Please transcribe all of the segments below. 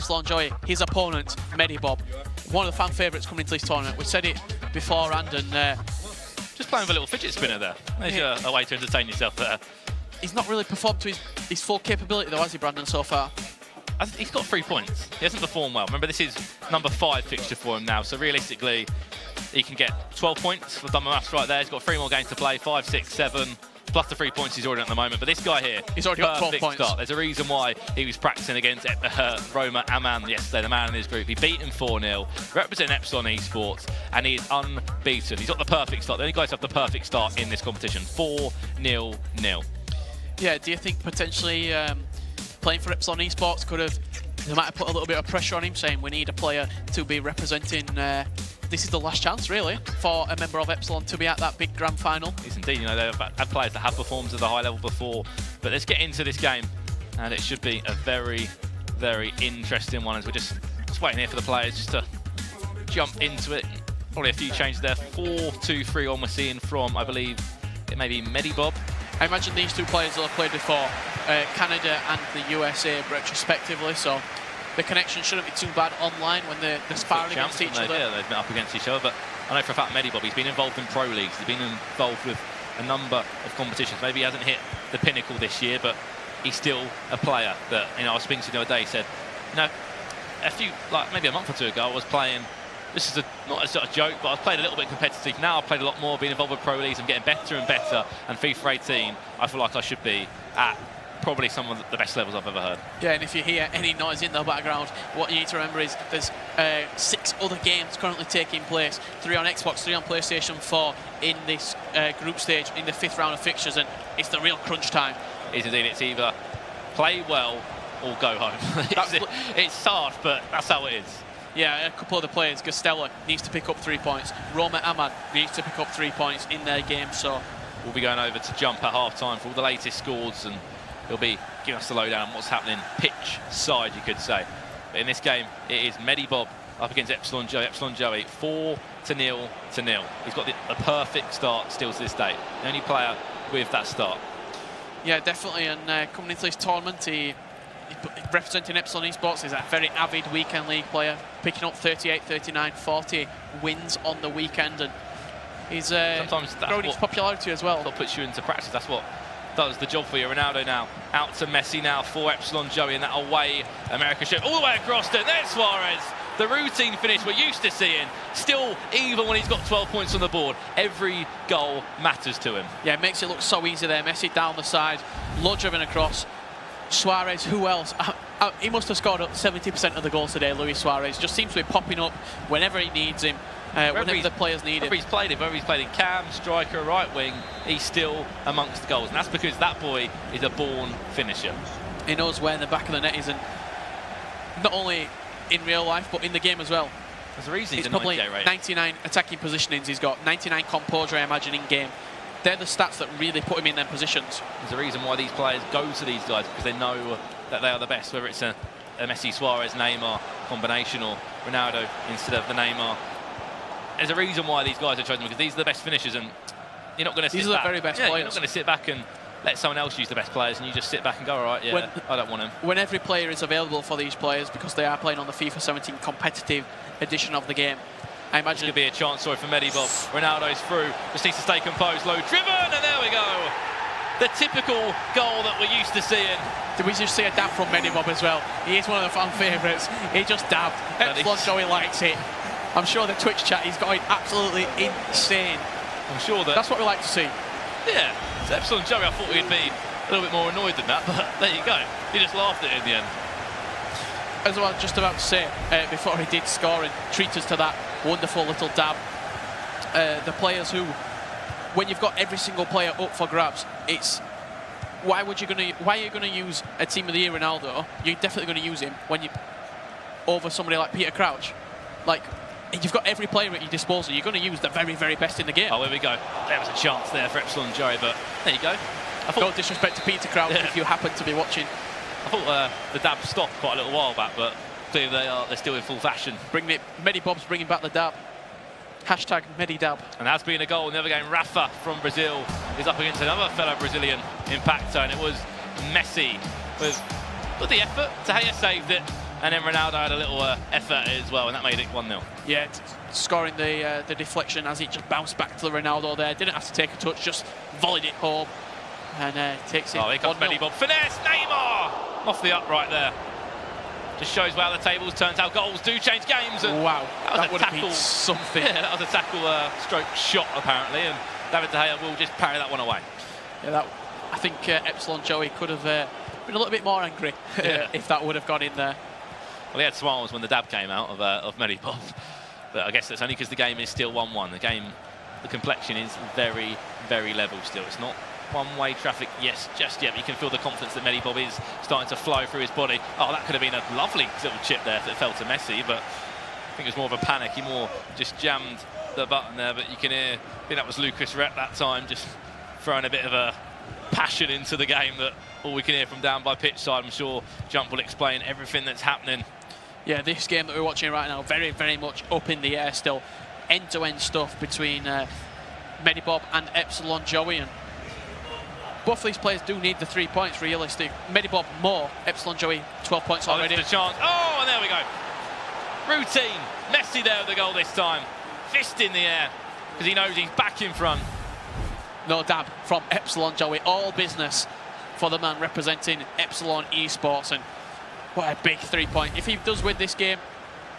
Epsilon Joey, his opponent, MEHDIBOB. One of the fan favourites coming into this tournament. We said it beforehand, and just playing with a little fidget spinner there. There's a way to entertain yourself there. He's not really performed to his full capability though, has he, Brandon, so far? He's got 3 points. He hasn't performed well. Remember, this is number 5 fixture for him now, so realistically, he can get 12 points. We've done the maths right there. He's got 3 more games to play, 5, 6, 7, plus the 3 points he's already at the moment. But this guy here, he's already got 12 points. Start. There's a reason why he was practicing against Roma Amman yesterday, the man in his group. He beat him 4-0, representing Epsilon Esports, and he is unbeaten. He's got the perfect start. The only guys who have the perfect start in this competition, 4-0-0. Yeah, do you think potentially playing for Epsilon Esports they might have put a little bit of pressure on him, saying we need a player to be representing, this is the last chance really for a member of Epsilon to be at that big grand final? Yes indeed, you know, they've had players that have performed at the high level before, but let's get into this game, and it should be a very, very interesting one as we're just waiting here for the players just to jump into it. Probably a few changes there. 4-2-3 on we're seeing from, I believe, it may be MEHDIBOB. I imagine these two players will have played before, Canada and the USA retrospectively, so the connection shouldn't be too bad online when they're sparring against each other. Yeah, they've met up against each other, but I know for a fact MEHDIBOB, he's been involved in pro leagues, he's been involved with a number of competitions. Maybe he hasn't hit the pinnacle this year, but he's still a player that, you know, I was speaking to the other day, he said, you know, maybe a month or two ago, I was playing. This is not a sort of joke, but I've played a little bit competitive. Now I've played a lot more, been involved with pro leagues. I'm getting better and better. And FIFA 18, I feel like I should be at probably some of the best levels I've ever heard. Yeah, and if you hear any noise in the background, what you need to remember is there's 6 other games currently taking place. 3 on Xbox, 3 on PlayStation 4 in this group stage, in the 5th round of fixtures, and it's the real crunch time. It is indeed. It's either play well or go home. It's hard, but that's how it is. Yeah, a couple of the players, Gastella needs to pick up 3 points. Roma Amman needs to pick up 3 points in their game, so we'll be going over to Jump at half-time for all the latest scores, and he'll be giving us the lowdown on what's happening pitch side, you could say. But in this game, it is MEHDIBOB up against Epsilon Joey. Epsilon Joey, 4-0-0. He's got the perfect start still to this day. The only player with that start. Yeah, definitely, and coming into this tournament, he representing Epsilon Esports is a very avid weekend league player, picking up 38, 39, 40 wins on the weekend, and he's growing his popularity as well. That puts you into practice. That's what does the job for you. Ronaldo now out to Messi now for Epsilon Joey, and that away America shift all the way across it. There's Suarez. The routine finish we're used to seeing. Still, even when he's got 12 points on the board, every goal matters to him. Yeah, it makes it look so easy there. Messi down the side, low driven across. Suarez, who else? He must have scored 70% of the goals today, Luis Suarez. Just seems to be popping up whenever he needs him, whenever the players need him. Whether he's played in cam, striker, right wing, he's still amongst the goals. And that's because that boy is a born finisher. He knows where the back of the net is, and not only in real life, but in the game as well. There's a reason he's probably 98 99 attacking positionings he's got, 99 composure, I imagine, in game. They're the stats that really put him in them positions. There's a reason why these players go to these guys, because they know that they are the best, whether it's a Messi, Suarez, Neymar combination or Ronaldo instead of the Neymar. There's a reason why these guys are chosen, because these are the best finishers, and you're not going to sit back. These are the very best players. You're not going to sit back and let someone else use the best players, and you just sit back and go, all right, yeah, I don't want him. When every player is available for these players, because they are playing on the FIFA 17 competitive edition of the game, I imagine it could be a chance for MEHDIBOB. Ronaldo's through, just needs to stay composed, low driven, and there we go. The typical goal that we're used to seeing. Did we just see a dab from MEHDIBOB as well? He is one of the fan favourites. He just dabbed. Epsilon Joey likes it. I'm sure the Twitch chat is going absolutely insane. I'm sure that... That's what we like to see. Yeah, so Epsilon Joey, I thought we'd be a little bit more annoyed than that, but there you go. He just laughed at it in the end. As I was just about to say, before he did score and treat us to that wonderful little dab, the players who, when you've got every single player up for grabs, it's why are you going to use a Team of the Year Ronaldo? You're definitely going to use him when you over somebody like Peter Crouch. Like, you've got every player at your disposal. You're going to use the very, very best in the game. Oh, here we go. There was a chance there for Epsilon Joey, but there you go. No disrespect to Peter Crouch if you happen to be watching. I thought the dab stopped quite a little while back, but clearly they're still in full fashion. MEHDIBOB's bringing back the dab. Hashtag MEHDIDAB. And that's been a goal in the other game. Rafa from Brazil is up against another fellow Brazilian impactor, and it was Messi with the effort. Tahia saved it, And then Ronaldo had a little effort as well, and that made it 1-0. Yeah, scoring the deflection as it just bounced back to the Ronaldo there. Didn't have to take a touch, just volleyed it home and takes it. Oh, here comes MEHDIBOB. Finesse, Neymar! Off the upright there. Just shows where the tables turns out. Goals do change games. And wow, that would have been something. Yeah, that was a tackle stroke shot, apparently, and David De Gea will just parry that one away. Yeah, I think Epsilon Joey could have been a little bit more angry if that would have gone in there. Well, he had smiles when the dab came out of MEHDIBOB, but I guess that's only because the game is still 1-1. The complexion is very, very level still. It's not one-way traffic, yes, just yet, but you can feel the confidence that MEHDIBOB is starting to flow through his body. Oh, that could have been a lovely little chip there if it fell to Messi, but I think it was more of a panic. He more just jammed the button there, but you can hear, I think that was Lucas Rep that time, just throwing a bit of a passion into the game that all we can hear from down by pitch side. I'm sure Jump will explain everything that's happening. Yeah, this game that we're watching right now, very, very much up in the air still. End-to-end stuff between MEHDIBOB and Epsilon Joey. And both of these players do need the 3 points, realistic. MEHDIBOB more, Epsilon Joey 12 points already. There's a chance. Oh, and there we go. Routine. Messi there with the goal this time. Fist in the air, because he knows he's back in front. No dab from Epsilon Joey. All business for the man representing Epsilon Esports. And what a big 3 point. If he does win this game,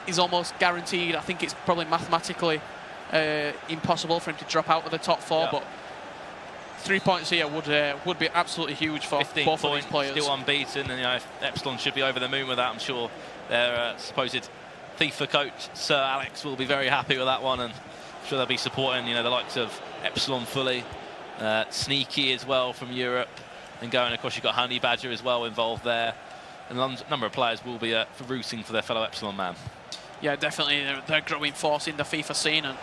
he's almost guaranteed. I think it's probably mathematically impossible for him to drop out of the top 4, but 3 points here would be absolutely huge for both of these players. Still unbeaten, and Epsilon should be over the moon with that. I'm sure their supposed Fifa coach, Sir Alex, will be very happy with that one, and I'm sure they'll be supporting the likes of Epsilon fully, Sneaky as well from Europe, and going, of course, you've got Honey Badger as well involved there. And a number of players will be rooting for their fellow Epsilon man. Yeah, definitely. They're a growing force in the FIFA scene, and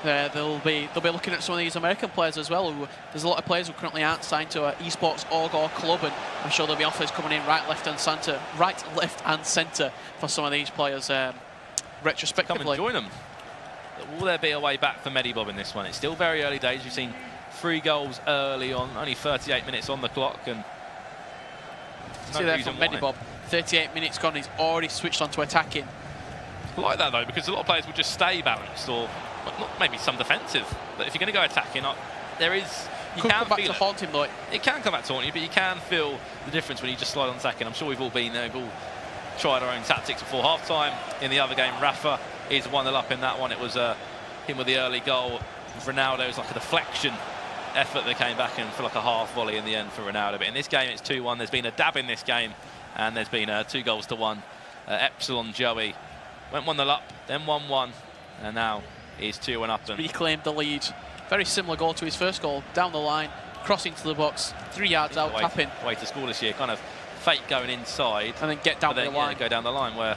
they'll be looking at some of these American players as well. There's a lot of players who currently aren't signed to an esports org or club, and I'm sure there'll be offers coming in right, left, and centre for some of these players retrospectively. Come and join them. Will there be a way back for MEHDIBOB in this one? It's still very early days. We've seen 3 goals early on, only 38 minutes on the clock, and see there from MEHDIBOB, 38 minutes gone, he's already switched on to attacking. I like that though, because a lot of players will just stay balanced, or not maybe some defensive, but if you're going to go attacking, you can come back to haunt him though. It can come back to haunt you, but you can feel the difference when you just slide on attacking. I'm sure we've all been there, we've all tried our own tactics before half-time. In the other game, Rafa is 1-0 up in that one. It was him with the early goal. Ronaldo was like a deflection effort that came back and for like a half volley in the end for Ronaldo. But in this game, it's 2-1. There's been a dab in this game, and there's been 2 goals to 1. Epsilon Joey went 1-0 up, then 1-1, and now he's 2-1 up. And reclaimed the lead. Very similar goal to his first goal. Down the line, crossing to the box, 3 yards out, tapping. Way to score this year, kind of fake going inside. And then get down the line. Go down the line where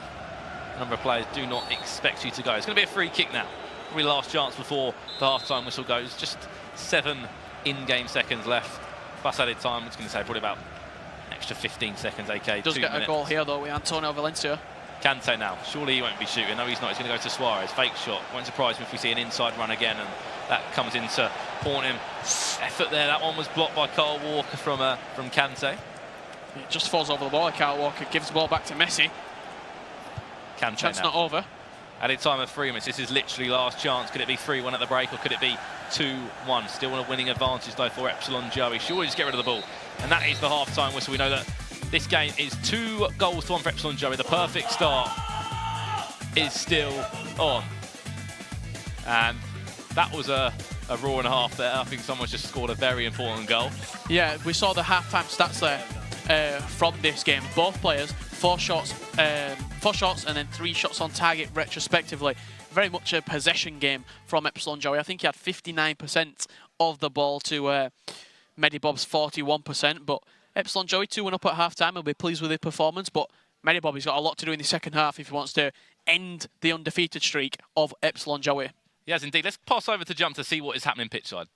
a number of players do not expect you to go. It's going to be a free kick now. Probably last chance before the half-time whistle goes. Just 7 in-game seconds left. Plus added time, I was going to say probably about an extra 15 seconds, AK. Does get a goal here though with Antonio Valencia. Kante now, surely he won't be shooting. No, he's not. He's going to go to Suarez. Fake shot. Won't surprise me if we see an inside run again, and that comes in to haunt him. Effort there. That one was blocked by Kyle Walker from Kante. It just falls over the ball. Kyle Walker gives the ball back to Messi. Kante Chance now. Not over. Added time of 3 minutes. This is literally last chance. Could it be 3-1 at the break, or could it be 2-1? Still on a winning advantage though for Epsilon Joey. Should always get rid of the ball, and that is the half-time whistle. We know that this game is 2 goals to 1 for Epsilon Joey. The perfect start is still on, and that was a roar and a half there. I think someone's just scored a very important goal. Yeah, we saw the half-time stats there from this game. Both players, 4 shots and then 3 shots on target retrospectively. Very much a possession game from Epsilon Joey. I think he had 59% of the ball to MEHDIBOB's 41%, but Epsilon Joey 2-1 up at half-time. He'll be pleased with his performance, but MEHDIBOB has got a lot to do in the second half if he wants to end the undefeated streak of Epsilon Joey. Yes, indeed. Let's pass over to Jump to see what is happening pitch side.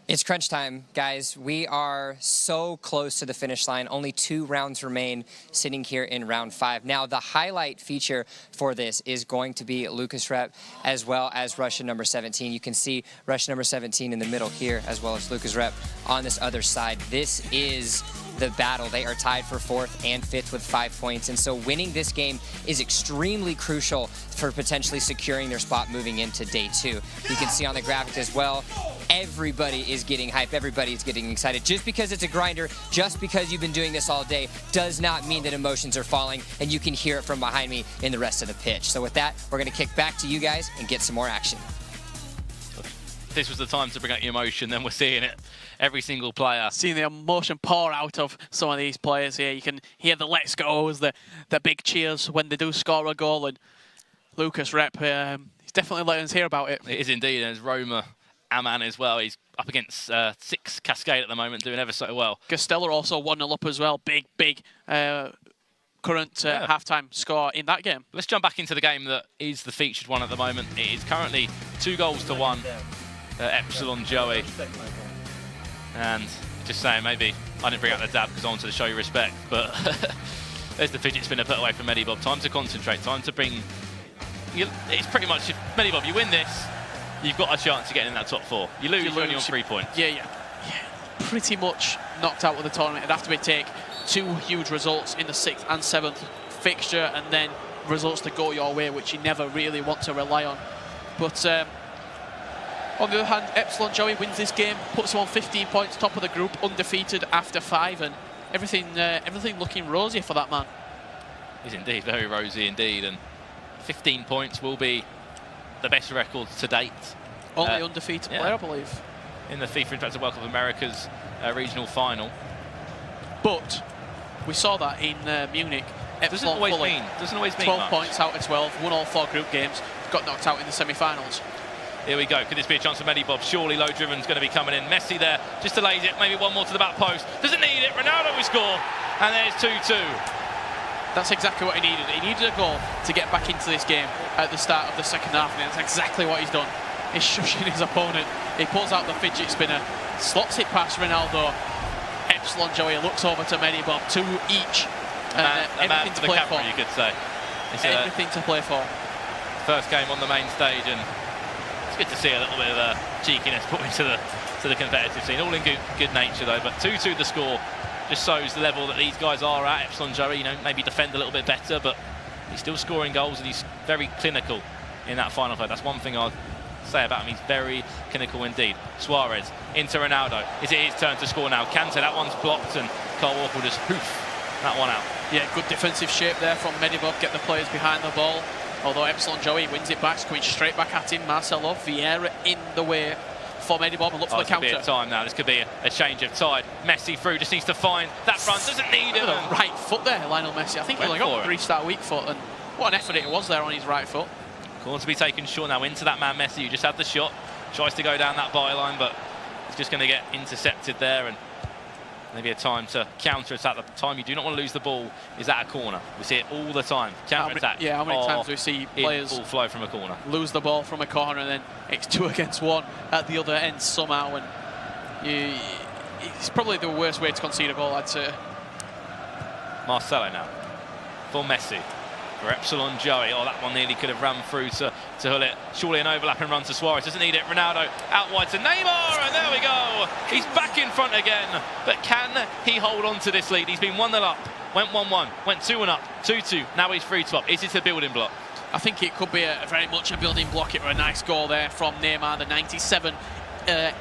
It's crunch time, guys. We are so close to the finish line. Only 2 rounds remain sitting here in round 5. Now, the highlight feature for this is going to be Lucas Rep as well as Russian number 17. You can see Russian number 17 in the middle here as well as Lucas Rep on this other side. This is the battle. They are tied for 4th and 5th with 5 points. And so winning this game is extremely crucial for potentially securing their spot moving into day 2. You can see on the graphic as well, everybody is getting hype. Everybody is getting excited. Just because it's a grinder, just because you've been doing this all day, does not mean that emotions are falling, and you can hear it from behind me in the rest of the pitch. So with that, we're going to kick back to you guys and get some more action. This was the time to bring out your emotion, then we're seeing it. Every single player. Seeing the emotion pour out of some of these players here. You can hear the let's goes, the big cheers when they do score a goal. And Lucas Rep, he's definitely letting us hear about it. It is indeed. And there's Roma Aman as well. He's up against 6 Cascade at the moment, doing ever so well. Gastella also 1-0 up as well. Big current half-time score in that game. Let's jump back into the game that is the featured one at the moment. It is currently 2-1. Epsilon Joey. And just saying, maybe I didn't bring out the dab because I wanted to show you respect, but there's the fidget spinner put away from MEHDIBOB. Time to concentrate, time to bring... It's pretty much, if MEHDIBOB, you win this, you've got a chance of getting in that top 4. You lose, you're only on 3 points. Yeah. Pretty much knocked out of the tournament. It'd have to take 2 huge results in the 6th and 7th fixture, and then results to go your way, which you never really want to rely on. But on the other hand, Epsilon Joey wins this game, puts him on 15 points, top of the group, undefeated after 5, and everything looking rosy for that man. He's indeed very rosy indeed, and 15 points will be the best record to date. Only undefeated player, I believe. In the FIFA Interactive World Cup of America's regional final. But we saw that in Munich. Epsilon doesn't always mean 12 much. points out of 12, won all 4 group games, got knocked out in the semi-finals. Here we go. Could this be a chance for MEHDIBOB? Surely Low Driven's going to be coming in. Messi there, just delays it. Maybe one more to the back post. Doesn't need it. Ronaldo will score. And there's 2-2. That's exactly what he needed. He needed a goal to get back into this game at the start of the second half, and that's exactly what he's done. He's shushing his opponent. He pulls out the fidget spinner, slots it past Ronaldo. Epsilon Joey looks over to MEHDIBOB, 2 each. A man for the camera, you could say. It's everything to play for. First game on the main stage, and it's good to see a little bit of cheekiness put into the competitive scene. All in good nature though, but 2-2 the score. Just shows the level that these guys are at. Epsilon Joey, maybe defend a little bit better, but he's still scoring goals and he's very clinical in that final third. That's one thing I'd say about him. He's very clinical indeed. Suarez into Ronaldo. Is it his turn to score now? Kante, that one's blocked, and Carl Walker will just hoof that one out. Yeah, good defensive shape there from MEHDIBOB. Get the players behind the ball. Although Epsilon Joey wins it back, coming straight back at him. Marcelo Vieira in the way for MEHDIBOB, and look for the counter. This could be a time now. This could be a change of tide. Messi through, just needs to find that front. Doesn't need it. Right foot there, Lionel Messi. I think he only got a restart weak foot, and what an effort it was there on his right foot. Corner to be taken short now into that man Messi, who just had the shot. Tries to go down that byline, but he's just going to get intercepted there, and maybe a time to counter-attack. The time you do not want to lose the ball is at a corner. We see it all the time. Counter-attack. Yeah, how many times do we see players full flow from a corner, lose the ball from a corner, and then it's 2 against 1 at the other end somehow, and it's probably the worst way to concede a goal, I'd say. Marcelo now for Messi. For Epsilon Joey. Oh, that one nearly could have run through to Hullet. Surely an overlapping run to Suarez. Doesn't need it. Ronaldo out wide to Neymar, and there we go. He's back in front again. But can he hold on to this lead? He's been 1-0 up. Went 1-1. Went 2-1 up. 2-2. Now he's 3-2 up. Is it a building block? I think it could be very much a building block. It was a nice goal there from Neymar, the 97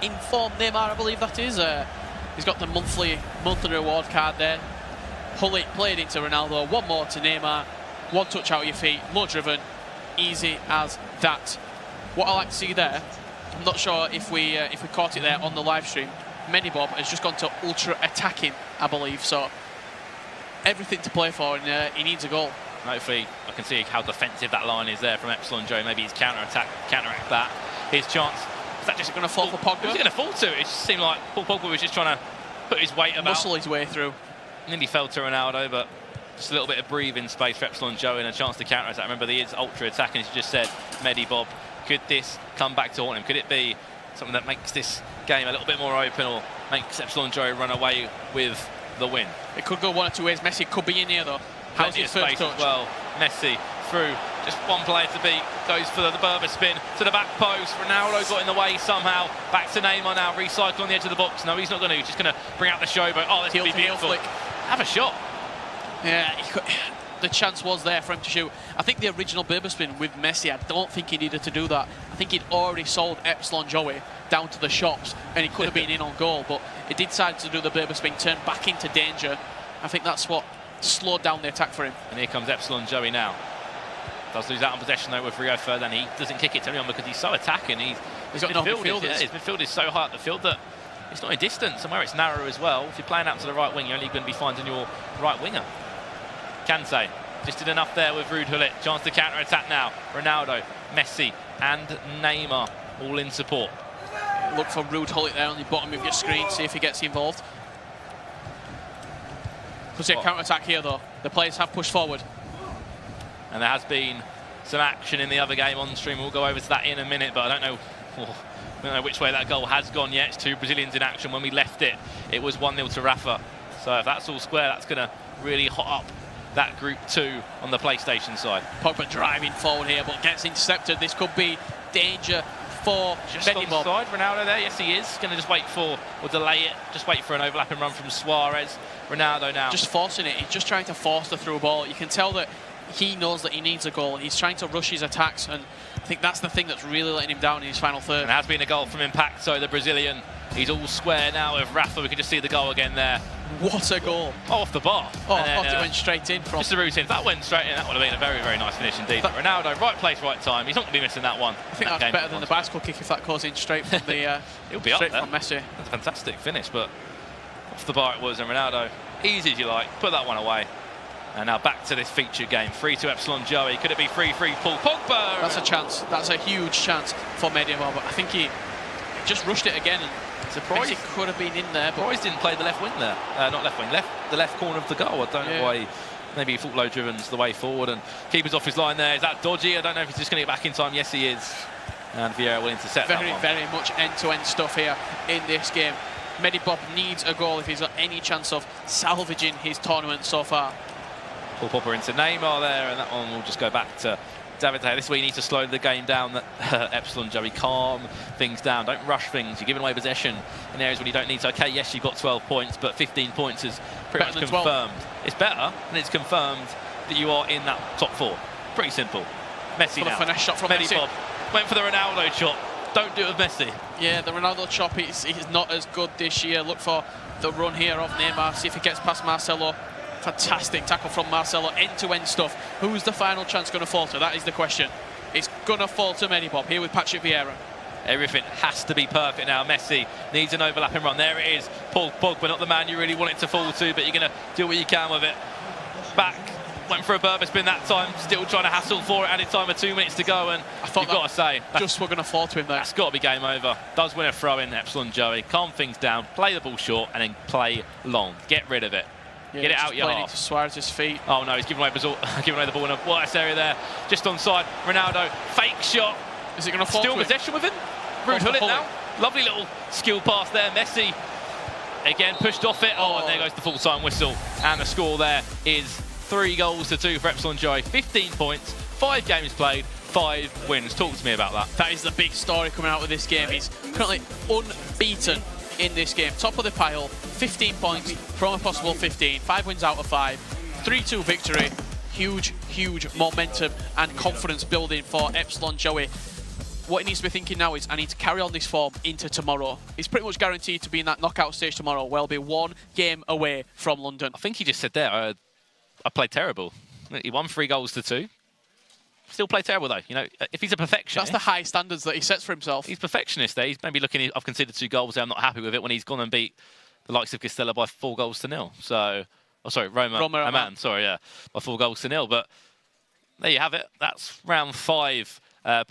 informed Neymar, I believe that is. He's got the monthly reward card there. Hullet played into Ronaldo. One more to Neymar. 1 touch out of your feet, Low Driven, easy as that. What I like to see there, I'm not sure if we caught it there on the live stream. MEHDIBOB has just gone to ultra attacking, I believe. So everything to play for, and he needs a goal. Hopefully, I can see how defensive that line is there from Epsilon Joey. Maybe he's counteract that. His chance. Is that just going to fall for Pogba? Who's going to fall to? It just seemed like Paul Pogba was just trying to put his weight about. Muscle his way through. Nearly fell to Ronaldo, but just a little bit of breathing space for Epsilon Joey and a chance to counter-attack. Remember, he is ultra-attacking, as you just said, MEHDIBOB. Could this come back to haunt him? Could it be something that makes this game a little bit more open or makes Epsilon Joey run away with the win. It could go one or two ways. Messi could be in here though. How's his first touch? As well. Messi through, just one player to beat, goes for the Berber spin to the back post. Ronaldo got in the way somehow. Back to Neymar now, recycle on the edge of the box. No, he's not going to. He's just going to bring out the showboat. Oh, this will be beautiful. Flick. Have a shot. Yeah, the chance was there for him to shoot. I think the original Berber spin with Messi, I don't think he needed to do that. I think he'd already sold Epsilon Joey down to the shops and he could have been in on goal, but he did decide to do the Berber spin, turn back into danger. I think that's what slowed down the attack for him. And here comes Epsilon Joey now. Does lose out on possession though with Rio Ferdinand. He doesn't kick it to anyone because he's so attacking. He's got no midfielders. Yeah, his midfield is so high up the field that it's not in distance. And where it's narrow as well, if you're playing out to the right wing, you're only going to be finding your right winger. Kante just did enough there with Ruud Gullit. Chance to counter-attack now. Ronaldo, Messi and Neymar all in support. Look for Ruud Gullit there on the bottom of your screen, see if he gets involved. Could see a counter-attack here though. The players have pushed forward. And there has been some action in the other game on stream. We'll go over to that in a minute, but I don't know which way that goal has gone yet. It's two Brazilians in action. When we left it, it was 1-0 to Rafa. So if that's all square, that's going to really hot up that group 2 on the PlayStation side. Pogba driving forward here, but gets intercepted. This could be danger for MEHDIBOB. Onside, Ronaldo there, yes he is. Going to just wait for, or delay it, just wait for an overlapping run from Suarez. Ronaldo now. Just forcing it, he's just trying to force the through ball. You can tell that he knows that he needs a goal. He's trying to rush his attacks, and I think that's the thing that's really letting him down in his final third. And it has been a goal from Impacto, the Brazilian. He's all square now with Rafa. We can just see the goal again there. What a goal. Oh, off the bar. Oh, I thought it went straight in. From just a routine. If that went straight in, that would have been a very, very nice finish indeed. But Ronaldo, right place, right time. He's not going to be missing that one. I think that's better than the bicycle kick if that goes in straight from the It'll be straight from Messi. That's a fantastic finish, but off the bar it was, and Ronaldo, easy as you like, put that one away. And now back to this featured game. 3-2 Epsilon Joey. Could it be 3-3 Paul Pogba? That's a chance. That's a huge chance for MEHDIBOB. But I think he just rushed it again. And surprised he could have been in there. But surprised didn't play the left wing there. Not left wing, the left corner of the goal. I don't know why. Maybe he thought low driven's the way forward. And keeper's off his line there. Is that dodgy? I don't know if he's just going to get back in time. Yes, he is. And Vieira will intercept that one. Very much end-to-end stuff here in this game. MEHDIBOB needs a goal if he's got any chance of salvaging his tournament so far. Paul Popper into Neymar there, and that one will just go back to David. This is where you need to slow the game down. Epsilon Joey, calm things down. Don't rush things. You're giving away possession in areas when you don't need to. Okay, yes, you've got 12 points, but 15 points is pretty much confirmed. 12. It's better, and it's confirmed that you are in that top 4. Pretty simple. Messi now. Finesse shot from MEHDIBOB went for the Ronaldo chop. Don't do it with Messi. Yeah, the Ronaldo chop is not as good this year. Look for the run here of Neymar. See if he gets past Marcelo. Fantastic tackle from Marcelo, end-to-end stuff. Who's the final chance going to fall to? That is the question. It's going to fall to MEHDIBOB here with Patrick Vieira. Everything has to be perfect now. Messi needs an overlapping run. There it is. Paul Pogba, not the man you really want it to fall to, but you're going to do what you can with it. Back, went for a Berber spin that time. Still trying to hassle for it. Added time of 2 minutes to go, and I thought you've got to say, just we're going to fall to him there. That's got to be game over. Does win a throw-in, Epsilon Joey. Calm things down, play the ball short, and then play long. Get rid of it. Yeah, get it out your half. Into Suarez's feet. Oh no, he's giving away the ball in a worse area there. Just onside. Ronaldo, fake shot. Is it going to fall? Still possession with him. Ruud Gullit now. Lovely little skill pass there. Messi again pushed off it. Oh, and there goes the full-time whistle. And the score there is 3-2 for Epsilon Joey. 15 points, 5 games played, 5 wins. Talk to me about that. That is the big story coming out of this game. He's currently unbeaten in this game. Top of the pile, 15 points from a possible 15. 5 wins out of 5. 3-2 victory. Huge momentum and confidence building for Epsilon Joey. What he needs to be thinking now is, I need to carry on this form into tomorrow. He's pretty much guaranteed to be in that knockout stage tomorrow. We'll be 1 game away from London. I think he just said there, I played terrible. He won 3-2. Still play terrible though. You know, if he's a perfectionist, that's the high standards that he sets for himself. He's perfectionist there. He's maybe looking. I've conceded 2 goals there. I'm not happy with it when he's gone and beat the likes of Castella by 4-0. So, oh sorry, Roma Aman. Sorry, yeah, by 4-0. But there you have it. That's round 5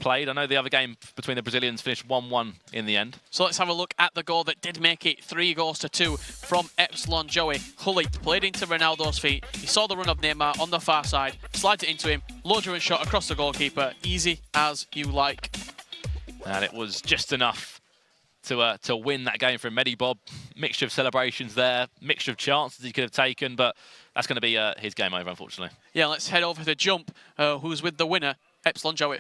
played. I know the other game between the Brazilians finished 1-1 in the end. So let's have a look at the goal that did make it 3-2 from Epsilon Joey. Gullit played into Ronaldo's feet. He saw the run of Neymar on the far side, slides it into him, low-driven shot across the goalkeeper. Easy as you like. And it was just enough to win that game from MEHDIBOB. Mixture of celebrations there, mixture of chances he could have taken, but that's going to be his game over, unfortunately. Yeah, let's head over to Jump, who's with the winner, Epsilon Joey.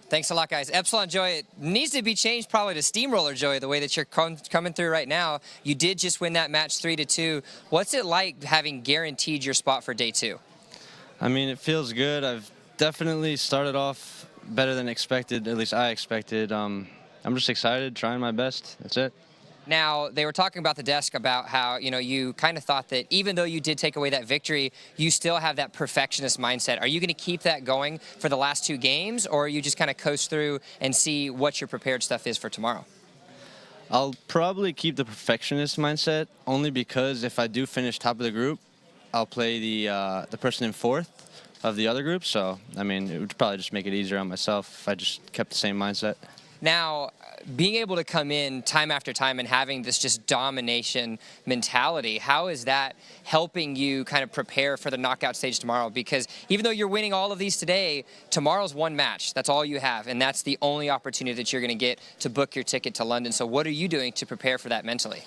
Thanks a lot, guys. Epsilon Joy, it needs to be changed probably to Steamroller Joy, the way that you're coming through right now. You did just win that match 3-2. What's it like having guaranteed your spot for day 2? I mean, it feels good. I've definitely started off better than expected, at least I expected. I'm just excited, trying my best. That's it. Now, they were talking about the desk about how, you kind of thought that even though you did take away that victory, you still have that perfectionist mindset. Are you going to keep that going for the last 2 games, or are you just kind of coast through and see what your prepared stuff is for tomorrow? I'll probably keep the perfectionist mindset, only because if I do finish top of the group, I'll play the person in 4th of the other group. So, I mean, it would probably just make it easier on myself if I just kept the same mindset. Now, being able to come in time after time and having this just domination mentality, how is that helping you kind of prepare for the knockout stage tomorrow? Because even though you're winning all of these today, tomorrow's one match. That's all you have, and that's the only opportunity that you're going to get to book your ticket to London. So what are you doing to prepare for that mentally?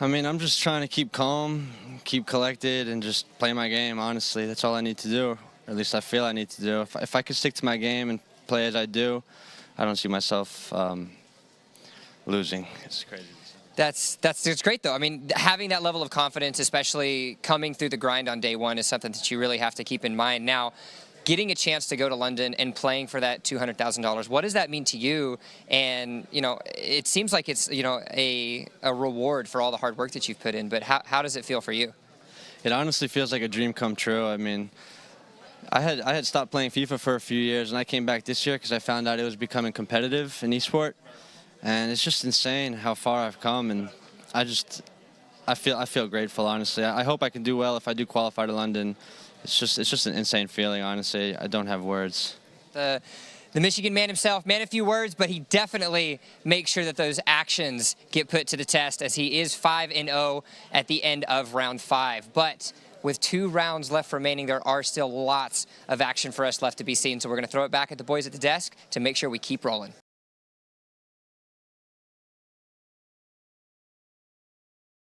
I mean, I'm just trying to keep calm, keep collected, and just play my game, honestly. That's all I need to do, or at least I feel I need to do. If I could stick to my game and play as I do, I don't see myself losing. It's crazy. That's great, though. I mean, having that level of confidence, especially coming through the grind on day 1, is something that you really have to keep in mind. Now, getting a chance to go to London and playing for that $200,000, what does that mean to you? And, it seems like it's, a reward for all the hard work that you've put in, but how does it feel for you? It honestly feels like a dream come true. I mean, I had stopped playing FIFA for a few years, and I came back this year because I found out it was becoming competitive in esport, and it's just insane how far I've come, and I feel grateful, honestly. I hope I can do well if I do qualify to London. It's just an insane feeling, honestly. I don't have words. The Michigan man himself, man, a few words, but he definitely makes sure that those actions get put to the test, as he is 5-0 at the end of round 5. But with 2 rounds left remaining, there are still lots of action for us left to be seen. So we're going to throw it back at the boys at the desk to make sure we keep rolling.